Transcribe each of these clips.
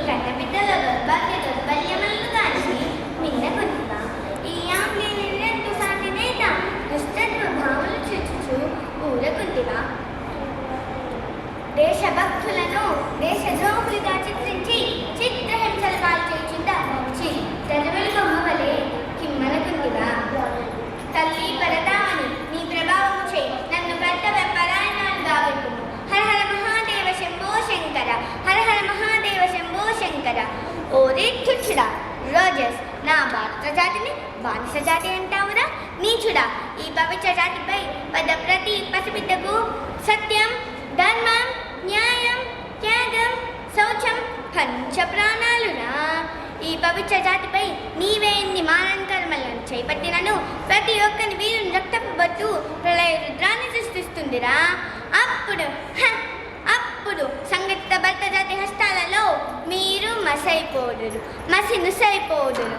కన్న బిడ్డల దౌర్భాగ్య దౌర్బల్యములను కాల్చి మిన్నకుంటుగా ఈ ఆంగ్లేయులెంటు సాటి నేత దుష్టత్వ భావములు చుచుచు ఊరకుంటిగా దేశభక్తులను దేశద్రోహులుగా చిత్రించి చిత్రహింసలు కాల్చేయుచుండా తెరవెలు బొమ్మ వలె కిమ్మనకుంటిగా తల్లి పరదామని నీ ప్రభావము చేయి నన్ను కర్తవ్య పరాయణాలుగా వెట్టుము. హర హర మహాదేవ శంభో శంకర, హర హర మహాదేవ శంభో శంకర. ఓరే తుచ్చుడా రోజస్, నా భారత జాతిని బానిస జాతి అంటావురా? నీచుడా, ఈ పవిత్ర జాతిపై పద ప్రతి పసిబిడ్డకు సత్యం, ధర్మం, న్యాయం, త్యాగం, శౌచం పంచ ప్రాణాలురా. ఈ పవిత్ర జాతిపై నీవే ఎన్ని మారణకర్మలను చేపట్టినను ప్రతి ఒక్కని వీరుని రక్తపు బట్టు ప్రళయ రుద్రాన్ని సృష్టిస్తుందిరా. అప్పుడు సంఘటిత భర్త జాతి హస్తాలలో మీరు మసైపోదురు, మసి నుసైపోదురు.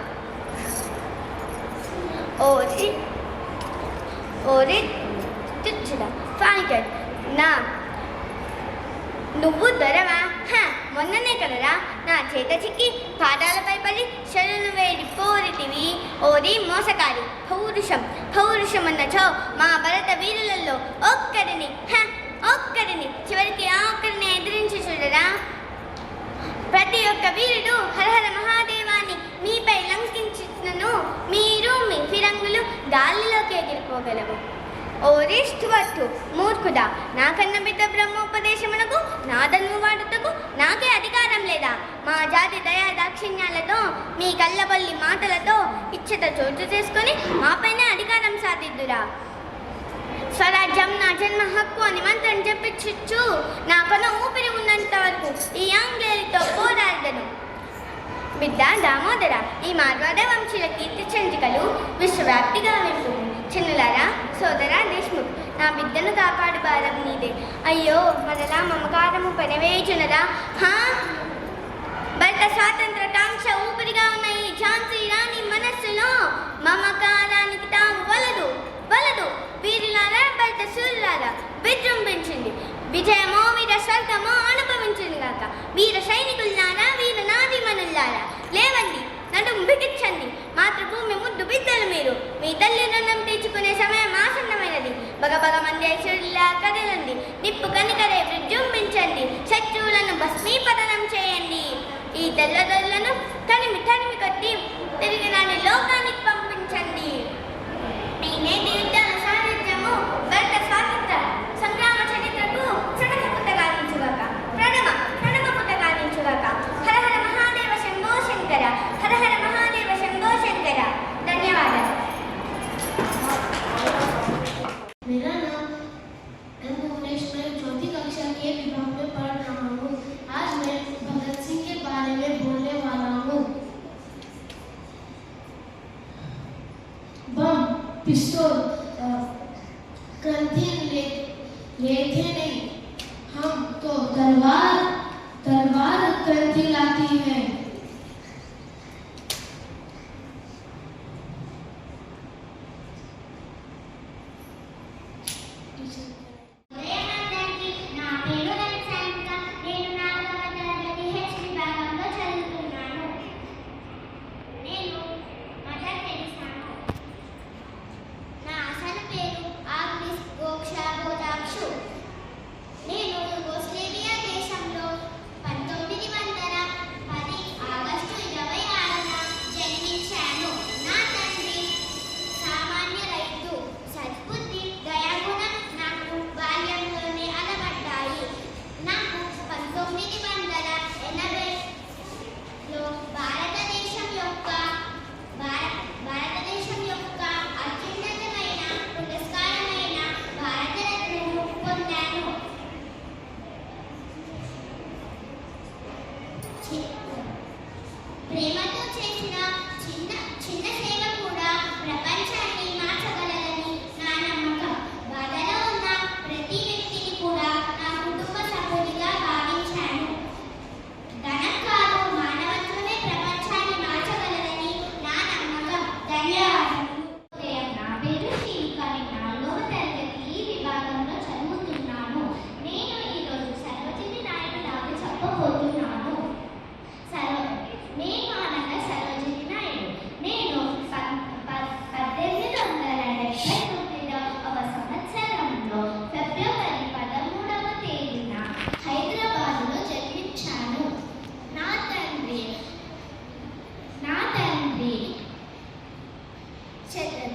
ఓరి తుచ్చుడా ఫాల్కర్, నా నువ్వు దొరవా? మొన్ననే కదరా నా చేత చిక్కి పాదాలపై పడి శరణు వేడి పోరిటివి. ఓరి మోసకారి, పౌరుషమన్నచో మా భరత వీరులలో ఒక్కడిని చివరికి ఆ ఒక్కడిని ఎదిరించి చూడరా. ప్రతి ఒక్క వీరుడు హరహర మహాదేవాన్ని మీపై లంకించినను మీరు మీ ఫిరంగులు గాలిలోకి ఎగిరిపోగలవు. ఓరి స్టువర్టు మూర్ఖుడా, నాకన్న బిడ్డ బ్రహ్మోపదేశమునకు నాదన్ను వాడుటకు నాకే అధికారం లేదా? మా జాతి దయా దాక్షిణ్యాలతో మీ కళ్ళబల్లి మాటలతో ఇచ్చట చోటు చేసుకొని మాపైన అధికారం సాధిద్దురా. స్వరాజ్యం నా జన్మ హక్కు అని మంత్రం చెప్పించు నా కొన ఊపిరి ఉన్నంత వరకు ఈ ఆంగ్లేయులతో పోరాడను. బిడ్డ దామోదర, ఈ మార్వాడ వంశీల కీర్తి చంద్రికలు విశ్వవ్యాప్తిగా వింపు. చిన్నులారా, సోదరా దేశ్ముఖ్, నా బిడ్డను కాపాడు భారం నీదే. అయ్యో, మరలా మమకారము పెనవేయుచున్నదా? భర్త స్వాతంత్ర కాంక్ష ఊపిరిగా ఉన్న ఈ ఝాన్సీ రాణి మనస్సులో మమకారానికి తాము వలదు. వీరులారా, భర్త సూర్యులారా విజృంభించింది. విజయమో వీర స్వర్గమో అనుభవించింది గాక. వీర సైనికులారా, వీర నారీమణులారా లేవండి, నడుం బిగించండి. మాతృభూమి ముద్దు బిడ్డలు మీరు. మీ తల్లి రుణం తీర్చుకునే సమయం ఆసన్నమైనది. బగబగ మంది ఐశ్వర్యులా కదలండి. నిప్పు కనికరే విజృంభించండి. శత్రువులను భస్మీపతనం చేయండి. ఈ తెల్లదొల్లను తనిమి కొట్టి తిరిగి నాని లోకానికి పంపించండి. ఈ నేటి యుద్ధాల సాహిత్యము భరత స్వాతంత్ర సంగ్రామ చరిత్రకు ప్రణమ పుట్టగాలించుగాక. ప్రణమ పుట్టగాలించుగాక. హర హర మహాదేవ శంభో శంకర, హర హర మహాదేవ శంభో శంకర. ధన్యవాదాలు. मेरा नाम एम भुवनेश, मैं चौथी कक्षा के विभाग में पढ़ रहा हूँ। आज मैं भगत सिंह के बारे में बोलने वाला हूँ। बम, पिस्तौल, ग्रंथि लेते नहीं, हम तो तलवार ग्रंथि लाती है। నేను యుగోస్లేవియా దేశంలో 1910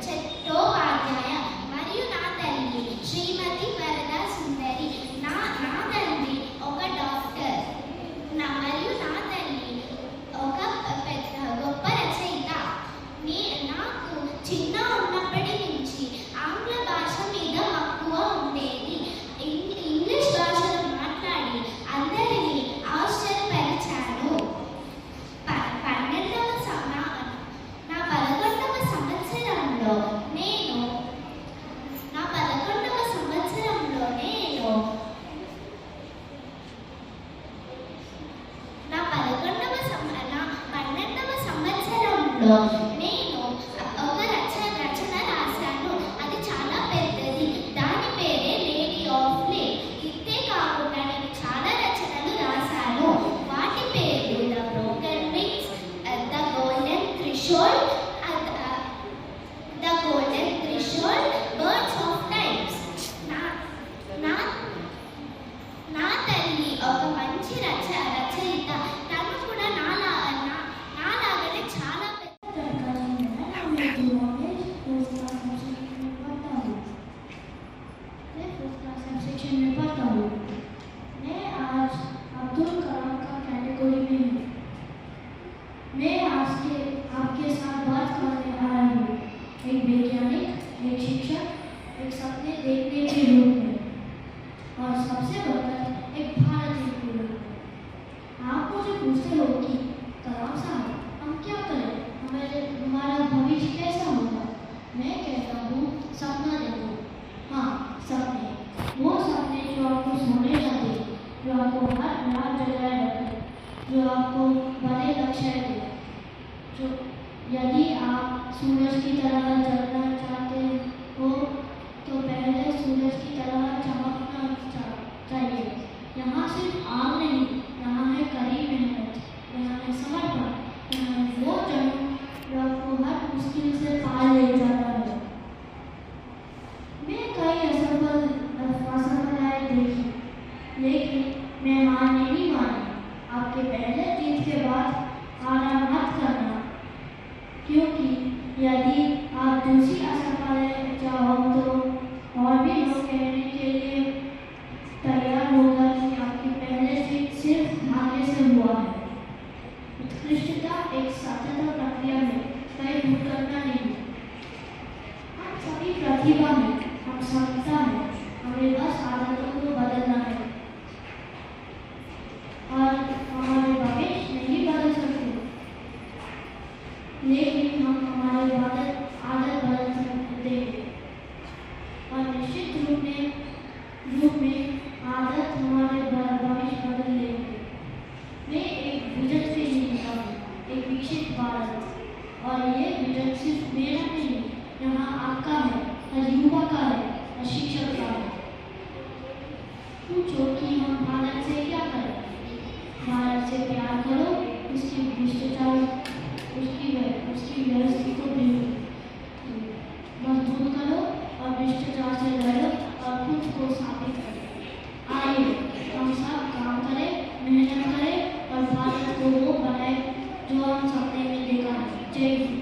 చట్టోపాధ్యాయ మరియు నా తల్లి శ్రీమతి వరదా సుందరి. నా తండ్రి ఒక డాక్టర్ మరియు నా తల్లి ఒక పెద్ద గొప్ప రచయిత. నాకు చిన్న ఉన్నప్పటి నుంచి ఆంగ్ల భాష మీద మక్కువ ఉండేది. ఇంగ్లీష్ భాషలో మాట్లాడి అందరినీ ఆశ్చర్యపరిచాను. నా 11వ సంవత్సరంలో నేను నా 11వ సంవత్సరంలో నేను ఒక రచన రాశాను. అది చాలా పెద్దది. దాని పేరే లేడీ ఆఫ్ లేక్. ఇంతే కాకుండా నేను చాలా రచనలు రాశాను. వాటి పేర్లు the broken wings, the golden threshold, birds of times. నా తల్లి ఒక మంచి రచయిత. తను కూడా నాలాగనే చాలా सेक्शन में पढ़ता हूँ। मैं आज अब्दुल कलाम का कैटेगरी में हूँ। मैं आज आपके साथ बात करने आ रही हूँ एक वैज्ञानिक, एक शिक्षक, एक सपने देखने के रूप में और सबसे बढ़कर एक भारतीय के रूप में। आप मुझे पूछते हो कि कलाम साहब हम क्या करें, हमारा भविष्य कैसा होगा? मैं कहता हूँ सपना देखो। हाँ, सपने, वो सपने जो आपको सोने न दे, जो आपको हर रात जगाए रखे, जो आपको बड़े लक्ष्य दे। जो यदि आप सूरज की तरह जलना चाहते हो तो पहले सूरज की तरह चमकना चाहिए। यहाँ सिर्फ आग नहीं, यहाँ है कड़ी मेहनत, यहाँ है समर्पण, यहाँ है वो जन्म जो आपको हर मुश्किल से पार ले जाता है। मैं कई असफलताएं देखी, लेकिन मैं हार नहीं मानी। आपके पहले जीत के बाद आराम मत करना, क्योंकि यदि आप दूसरी असफलता चाहो तो और भी लोग कहने के लिए तैयार होगा कि आपकी पहले जीत सिर्फ भाग्य से हुआ है। उत्कृष्टता एक सतत प्रक्रिया में कई भूल करना नहीं। हम सभी प्रतिभा में, हम क्षमता में, हमें बस आदतों को बदलना है और हमारे भविष्य नहीं बदल सकते, लेकिन हम हमारे आदत बदल सकते हैं और निश्चित रूप में आदत हमारे भविष्य बदल लेंगे। मैं एक विजन से लिखता हूँ, एक विकसित भारत, और ये विजन सिर्फ मेरा नहीं, यहाँ आपका है, हर युवा का है, हर शिक्षक का है। पूछो कि हम भारत से क्या करें? भारत से प्यार करो, उसकी भ्रष्टाचार, उसकी व्यवस्था को मजबूत करो और भ्रष्टाचार से लड़ो और खुद को साबित करो। आइए हम सब काम करें, मेहनत करें और भारत को वो बनाए जो हम सपने में देखा है। जय हिंद।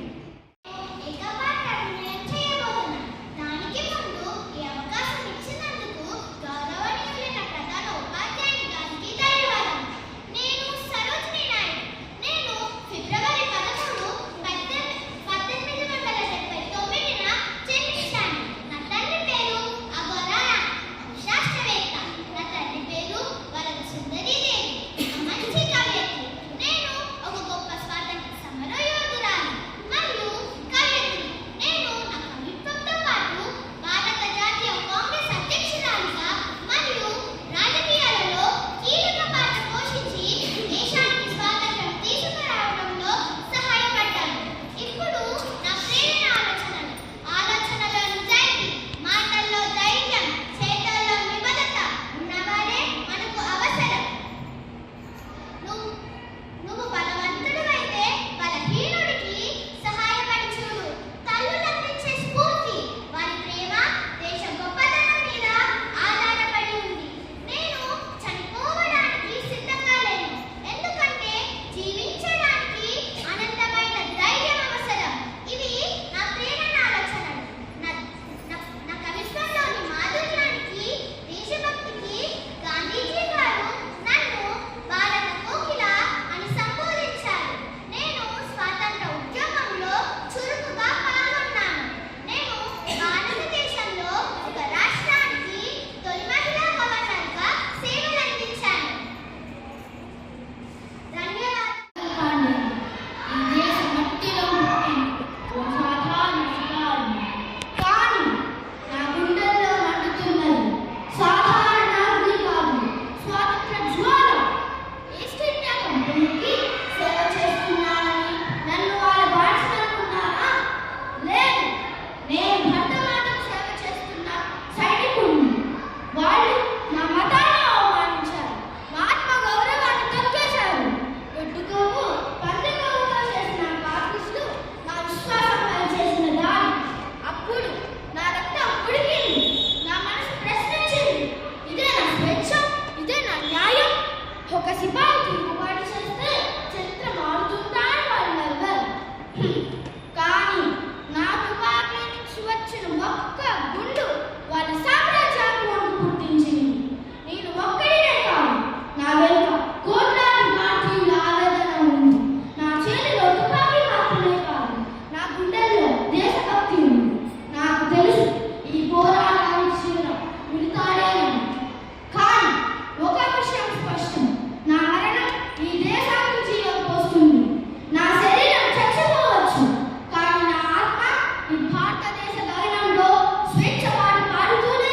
వచ్చిన ఒక్క గుండు వాళ్ళ సామ్రాజ్యాన్ని వణుకు పుట్టించింది. నేను ఒక్కడినే కాదు, నా వెనుక కోట్లాది భారతీయుల ఆవేదన ఉంది. నా చేతిలో తుపాకీ మాత్రమే కాదు, నా గుండెల్లో దేశభక్తి ఉంది. నాకు తెలుసు ఈ పోరాటానికి చివర విడతాడేనని. కానీ ఒక విషయం స్పష్టం, నా మరణం ఈ దేశానికి జీవం పోస్తుంది. నా శరీరం చచ్చిపోవచ్చు, కానీ నా ఆత్మ ఈ భారతదేశ గగనంలో స్వేచ్ఛ పాట పాడుతూనే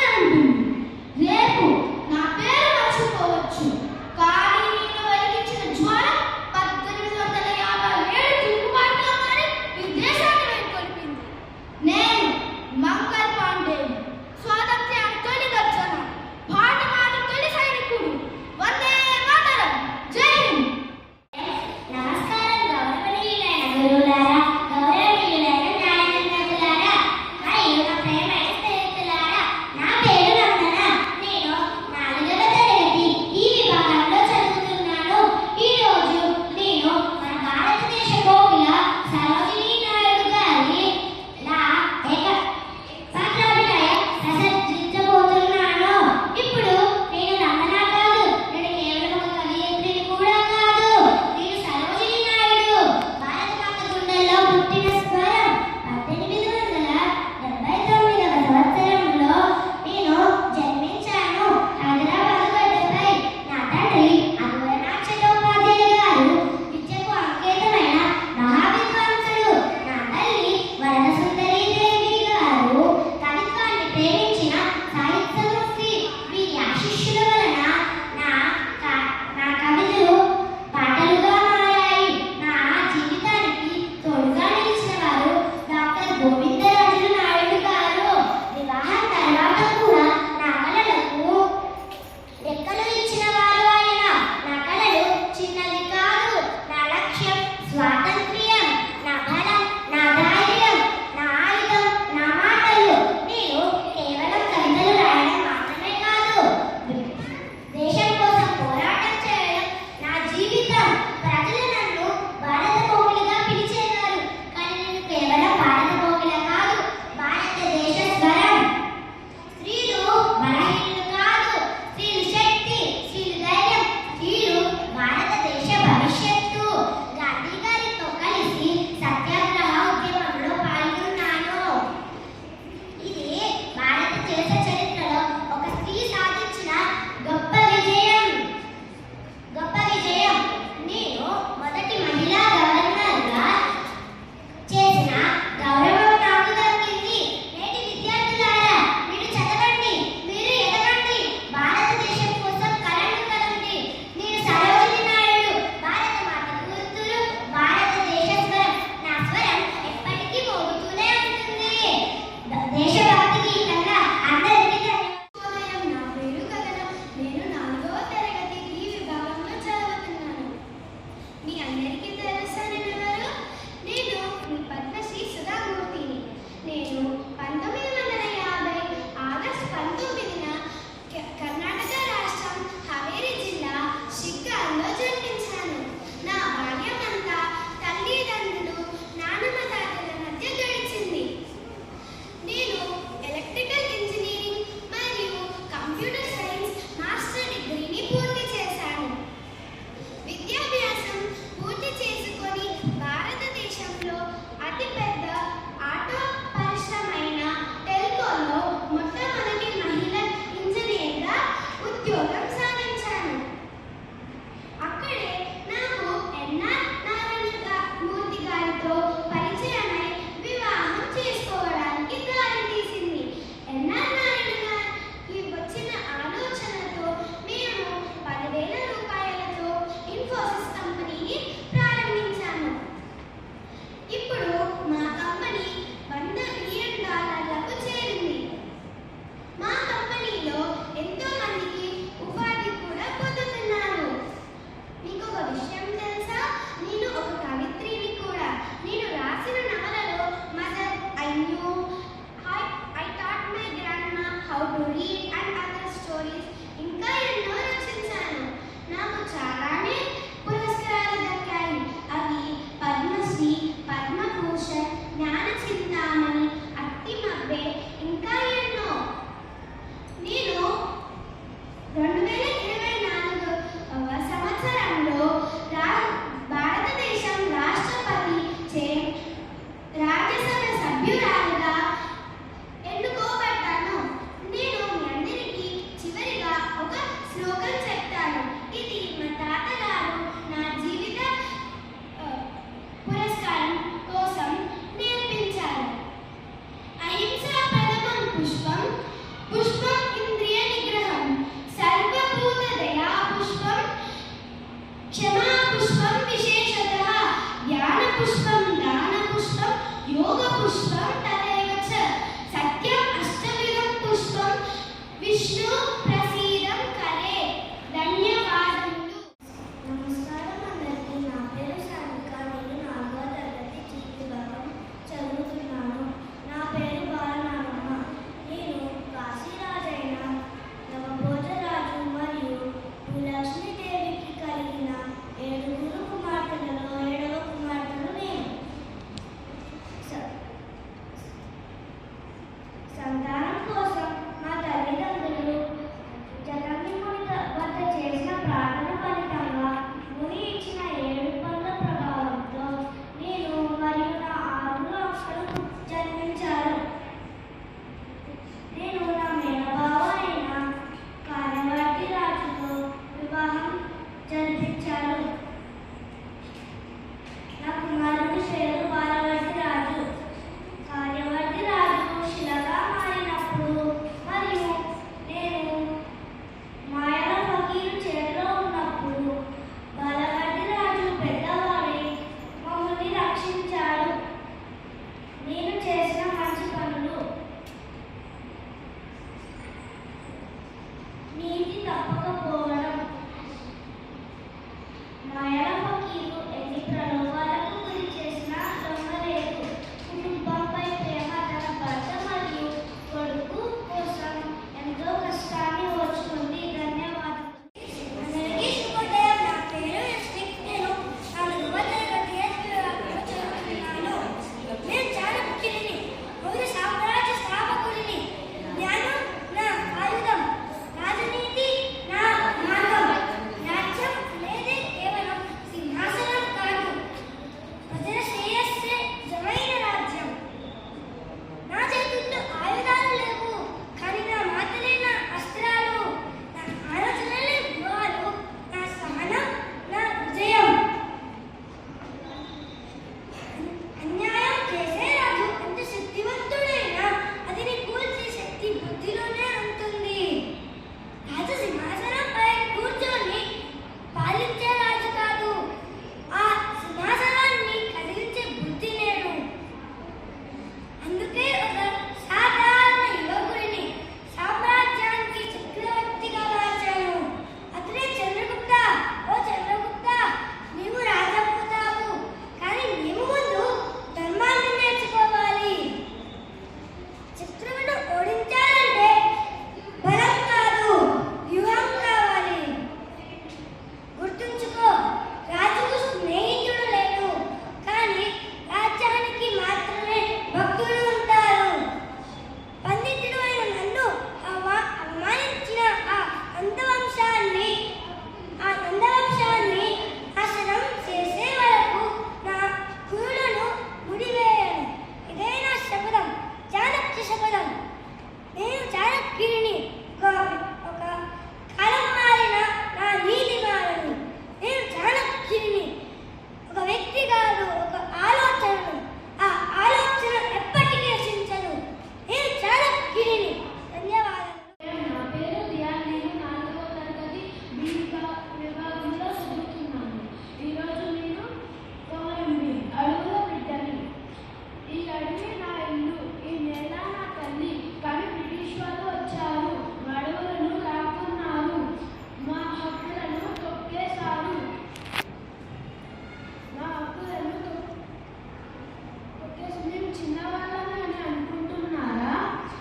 చిన్నవాళ్ళని అని అనుకుంటున్నారా?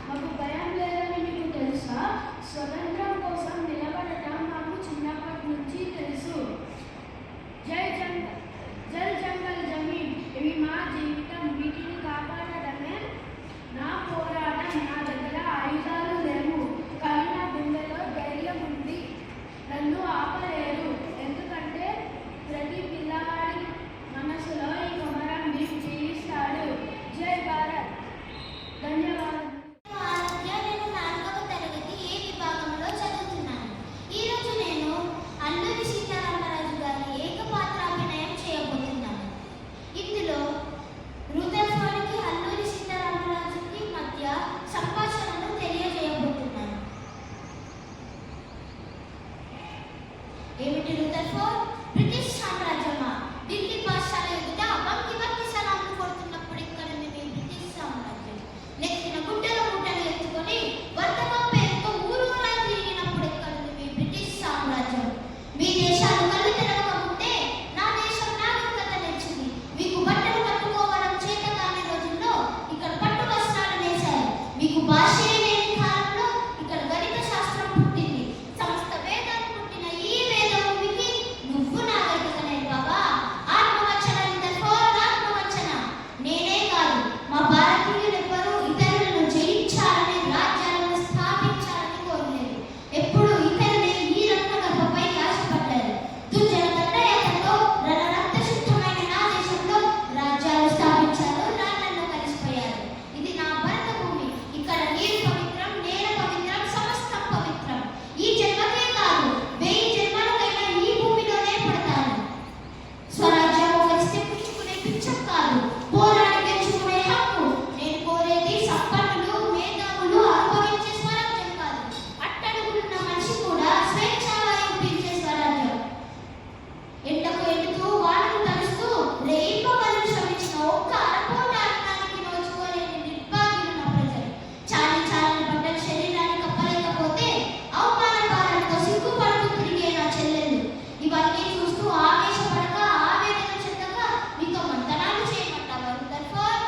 మాకు భయం లేదని మీకు తెలుసా? స్వతంత్రం కోసం నిలబడటం మాకు చిన్నప్పటి నుంచి తెలుసు. జల్ జంగల్ జమీన్ ఇవి మా జీవితం. వీటిని కాపాడటమే నా పోరాటం. నా దగ్గర ఆయుధాలు లేవు, కానీ నా గుండెలో ధైర్యం ఉంది. నన్ను ఆపలేరు, ఎందుకంటే ప్రతి పిల్లవాడి మనసులో ఈ కొమరాన్ని జీవిస్తాడు. జై భారత్. ధన్యవాదాలు. నేను 4వ తరగతి ఏ విభాగంలో చదువుతున్నాను. ఈరోజు నేను అల్లూరి సీతారామరాజు గారి ఏకపాత్రాభినయం చేయబోతున్నాను. ఇందులో రుదర్ఫోర్డ్కి అల్లూరి సీతారామరాజుకి మధ్య సంభాషణను తెలియజేయబోతున్నాను. ఏమిటి రుదర్ఫోర్డ్? బ్రిటిష్ సామ్రాజ్యమా? ఢిల్లీ పాఠశాల ఎదుట వంకి సలాంలు కొడుతున్నప్పుడు ఇక్కడ మీ బ్రిటిష్ సామ్రాజ్యం నెత్తిన గుడ్డల మూటలు ఎత్తుకొని వర్తకం పేరుతో ఊరూరా తిరిగినప్పుడు ఇక్కడ మీ బ్రిటిష్ సామ్రాజ్యం. మీ దేశాలు కళ్ళు తెరవక ముందే నా దేశం నాగరికత నేర్చింది. మీకు బట్టలు కట్టుకోవడం చేత కాని రోజుల్లో ఇక్కడ పట్టు వస్త్రాలు వేశారు. మీకు భాషే లేని కాలంలో ఇక్కడ గణిత శాస్త్రం పుట్టింది. సమస్త వేదాలు పుట్టిన ఈ వేదభూమికి నువ్వు నాగరికత నేర్పావా? ఆత్మవంచన రుదర్ఫోర్డ్, ఆత్మవంచన. నేనే కాదు, మా భారతీయులెవ్వరూ ఇతరులను జయించాలని, రాజ్యాలను స్థాపించాలని కోరలేదు. ఎప్పుడు ఇతరులే ఈ రత్నగర్భపై ఆశపడ్డారు. దుర్జన దండయాత్రతో రక్త శుద్ధమైన నా దేశంలో రాజ్యాలు స్థాపించారు, రాళ్లలో కలిసిపోయారు. ఇది నా భరత భూమి. ఇక్కడ నీరు పవిత్రం, నేల పవిత్రం, సమస్తం పవిత్రం. ఈ జన్మకే కాదు, 1000 జన్మలకైనా ఈ భూమిలోనే పడతాను. స్వరాజ్యం ఒకరిస్తే పుచ్చుకునే పిచ్చం కాదు, పోరాడి గెలుచుకునే హక్కు. నేను కోరేది సంపన్నులు, మేధావులు అనుభవించే స్వరాజ్యం కాదు, అట్టడుగులున్న మనిషి కూడా స్వేచ్ఛావాయువు పీల్చే స్వరాజ్యం. ఎండకు ఎండుతూ, వానకు తడుస్తూ, రేయింబవళ్ళు శ్రమించిన ఒక్క అరపోట అన్నానికి నోచుకోలేని నిర్భాగ్యులు నా ప్రజలు. చాలని బట్టలు శరీరాన్ని కప్పలేకపోతే అవమాన భారంతో సిగ్గుపడుతూ తిరిగే నా చెల్లెళ్ళు. ఇవన్నీ చూస్తూ ఆవేశపడక, ఆవేదన చెందక మీతో మంతనాలు చేయమంటావా రుదర్ఫోర్డ్?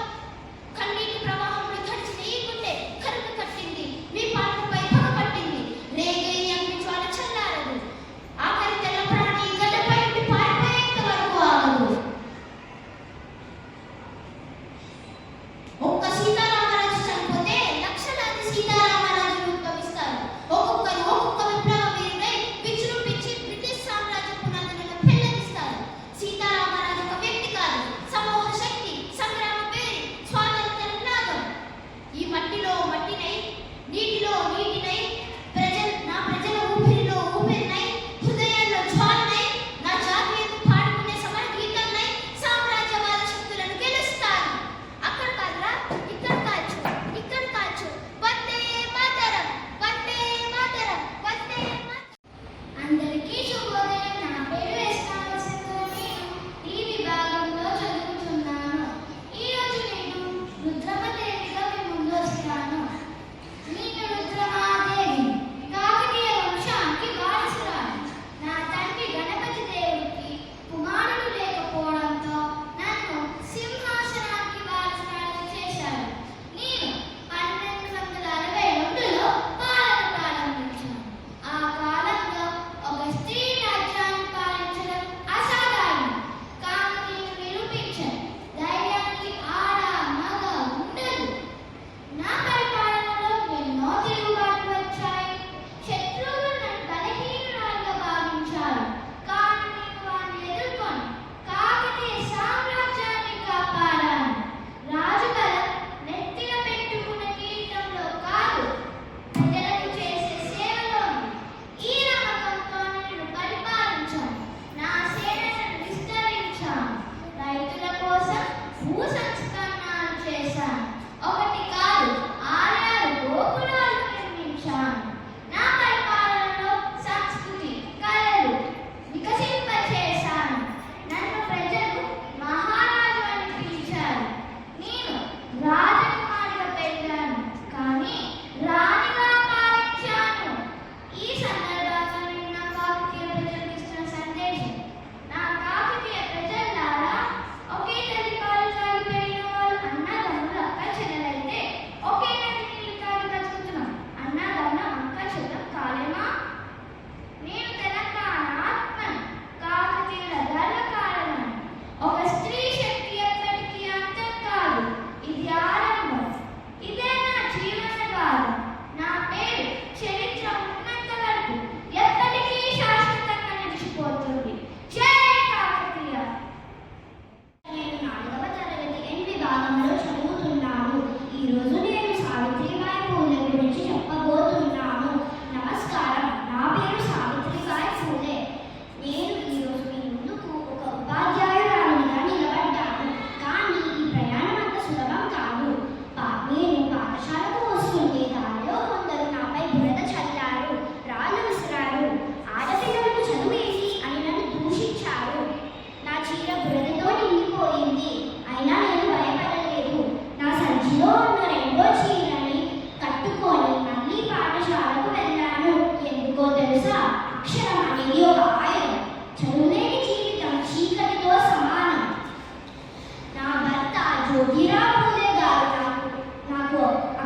కన్నీటి ప్రవాహంలో తడిచిన ఈ గుండె కరుకు కట్టింది. మీ పాటపై పగ పట్టింది. రేగే ఈ అగ్ని జ్వాల చల్లారదు. ఆఖరి తెల్ల ప్రాణి గడ్డపై నుండి పారిపోయేంత వరకు ఆగదు. ఒక్క సీతారామరాజు చనిపోతే లక్షలాది సీతారామరాజులు ఉద్భవిస్తారు. ఒక్కొక్క విప్లవ వీరుడై విజృంభించి బ్రిటిష్ సామ్రాజ్య పునాదులను పెళ్లగిస్తారు. సీతారామరాజు ఒక వ్యక్తి కాదు, సమూహ శక్తి, సంగ్రామ పేరు, స్వాతంత్ర నినాదం. ఈ మట్టిలో మట్టినై, నీటిలో నీటినై, నా ప్రజల ఊపిరిలో ఊపిరినై, హృదయాల్లో జ్వాలనై, నా జాతీయత పాడుకునే సమర గీతంనై సామ్రాజ్యవాద శక్తులను గెలుస్తాను. అక్కడ కాదురా, ఇక్కడ కాల్చు, ఇక్కడ కాల్చు. వందే మాతరం, వందే మాతరం, వందే మాతరం. అందరికీ శుభోదయం. నా పేరు ఎస్నావసంతో నేను ఈ విభాగంలో చదువుతున్నాను. ఈరోజు నేను రుద్రమదేవిగా మీ ముందు వస్తాను. నేను రుద్రమాదేవి, కాకతీయ వంశానికి వారసురాలు. నా తండ్రి గణపతి దేవుడికి కుమారుడు లేకపోవడంతో నన్ను సింహాసనానికి వారసురాలు చేశారు. నేను 1262లో పాలన ప్రారంభించాను. ఆ కాలంలో ఒక స్త్రీ రాజ్యాన్ని పాలించడం అసాధారణం. కానీ నేను నిరూపించాను, ధైర్యానికి ఆడ మగ ఉండదు. నా పరిపాలనలో ఎన్నో తిరుగుబాట్లు వచ్చాయి. శత్రువులు నన్ను బలహీనురాలుగా భావించారు. కానీ నేను వారిని ఎదుర్కొని కాకతీయ సామ్రాజ్యాన్ని కాపాడాను. రాజుబలం నెత్తిన పెట్టుకున్న కిరీటంలో కాదు, ప్రజలకు చేసే సేవలో ఉంది. ఈ నమ్మకంతో నేను పరిపాలించాను. నా సేనలను విస్తరించాను. రైతుల కోసం భూ సంస్కరణలు చేశాను. ఒకటి కాదు, 6 గోపురాలు నిర్మించాను. నా పరిపాలనలో సంస్కృతి, కళలు వికసింపచేశాను. నన్ను ప్రజలు మహారాజు అని పిలిచారు. నేను రాజకుమారిగా పెరిగాను, కానీ రాణిగా పాలించాను. ఈ సందర్భంగా నేను నా కాకతీయ ప్రజలకు ఇస్తున్న సందేశం, నా కాకతీయ ప్రజలారా, ఒకే తల్లి పాలు తాగి పెరిగిన వాళ్ళు అన్నదమ్ములం.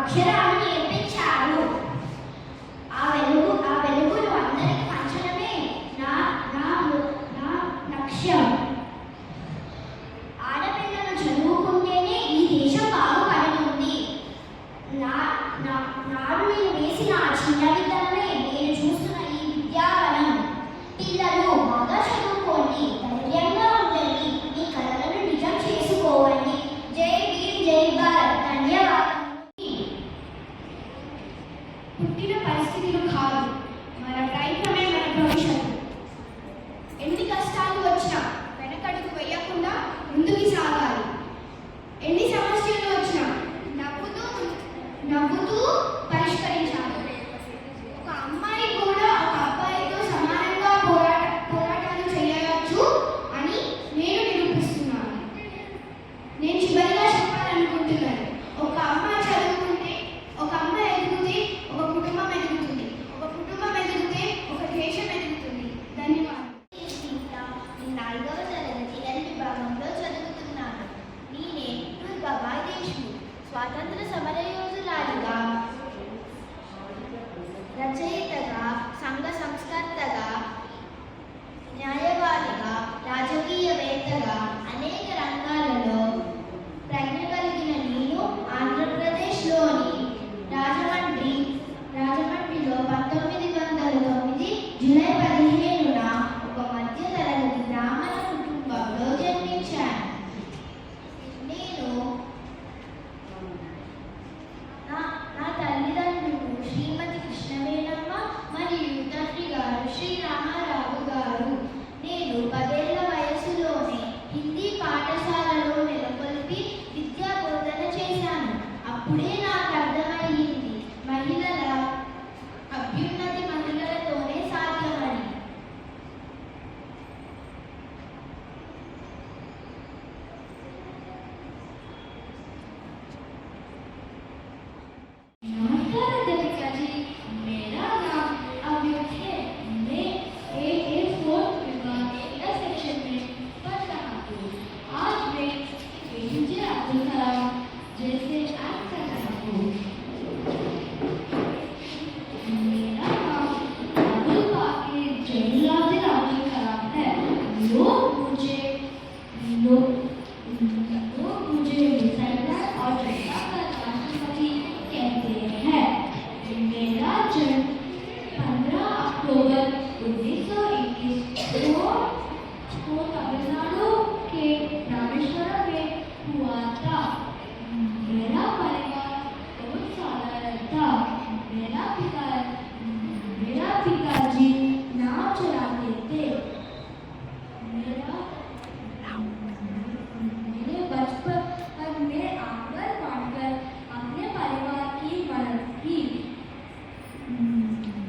అక్షరాలు నేర్పించారు. ఆ వెలుగును అందరికి పంచడమే నా నా నా లక్ష్యం. ఆడపిల్లలు చదువుకుంటేనే ఈ దేశం బాగుపడుతుంది. నాడు నేను వేసిన ఆ చిన్న విత్తనమే నేను చూస్తున్న ఈ విద్యావనం. పిల్లలు బాగా చదువుకోండి, ధైర్యంగా ఉండండి, మీ కలలను నిజం చేసుకోండి. జై భీమ్, జై భారత్. ధన్యవాదాలు. పుట్టిన పరిస్థితులు కాదు, మన ప్రయత్నమే మన భవిష్యత్తు. ఎన్ని కష్టాలు వచ్చినా వెనకడుగు వేయకుండా ముందుకు సాగాలి. ఎన్ని సమస్యలు వచ్చినా నవ్వుతూ పరిష్కరించాలి. ఒక అమ్మాయి కూడా ఒక అబ్బాయితో సమానంగా పోరాటాలు చేయవచ్చు అని నేను నిరూపిస్తున్నాను. నేను చివరిగా చెప్పాలనుకుంటున్నాను, ఒక అమ్మాయి చదువుకుంటే ఒక అమ్మాయి ఎదుగుతే ఒక కుటుంబం ఎదుగుతుంది, ఒక కుటుంబం ఎదిగితే ఒక దేశం ఎదుగుతుంది. ధన్యవాదాలు. 4వ తరగతి ఎల్ విభాగంలో చదువుతున్నాను. నేనే దుర్గాబాయ్ దేశ్ముఖ్. స్వాతంత్ర సమరయోధురాలిగా, రచయితగా, సంఘ సంస్కర్తగా, న్యాయవాదిగా, రాజకీయవేత్తగా అనేక రంగాలలో ప్రజ్ఞ కలిగిన నేను ఆంధ్రప్రదేశ్లోని రాజమండ్రిలో 1909 జూలై 15న ఒక మధ్య తరగతి బ్రాహ్మణ కుటుంబంలో జన్మించాను. నేను నా తల్లిదండ్రులు శ్రీమతి కృష్ణవేణమ్మ మరియు తండ్రి గారు శ్రీ రామారావు గారు. నేను 10 ఏళ్ల వయసులోనే హిందీ పాఠశాలలో నెలకొల్పి విద్యా బోధన చేశాను. అప్పుడే నాకు అర్థమయ్యింది, మహిళల అభ్యున్నతి మహిళలతోనే సాధ్యమని. नमस्कार अध्यापिका जी, मेरा नाम अव्युक्त है। मैं A4 विभाग के A सेक्शन में पढ़ रहा हूँ। आज मैं APJ अब्दुल कलाम जैसे एक्ट कर रहा हूँ। मेरा नाम अब्दुल बाकी जलीलाउद्दीन अब्दुल कलाम है। लोग मुझे मिसाइल और जनता का राष्ट्रपति कहते हैं। मेरा जन्म 15 अक्टूबर 1921 को तमिलनाडु के रामेश्वरम में हुआ था। मेरा परिवार बहुत साधारण था। मेरा पिताजी नाव चलाते थे। मेरे बचपन में आंगन बांटकर अपने परिवार की मदद की।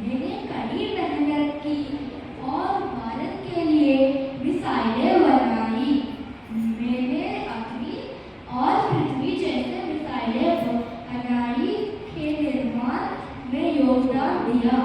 मैंने कड़ी मेहनत की और भारत के लिए मिसाइलें बनाई। मैंने अग्नि और पृथ्वी जैसे मिसाइलें बनाई के निर्माण में योगदान दिया।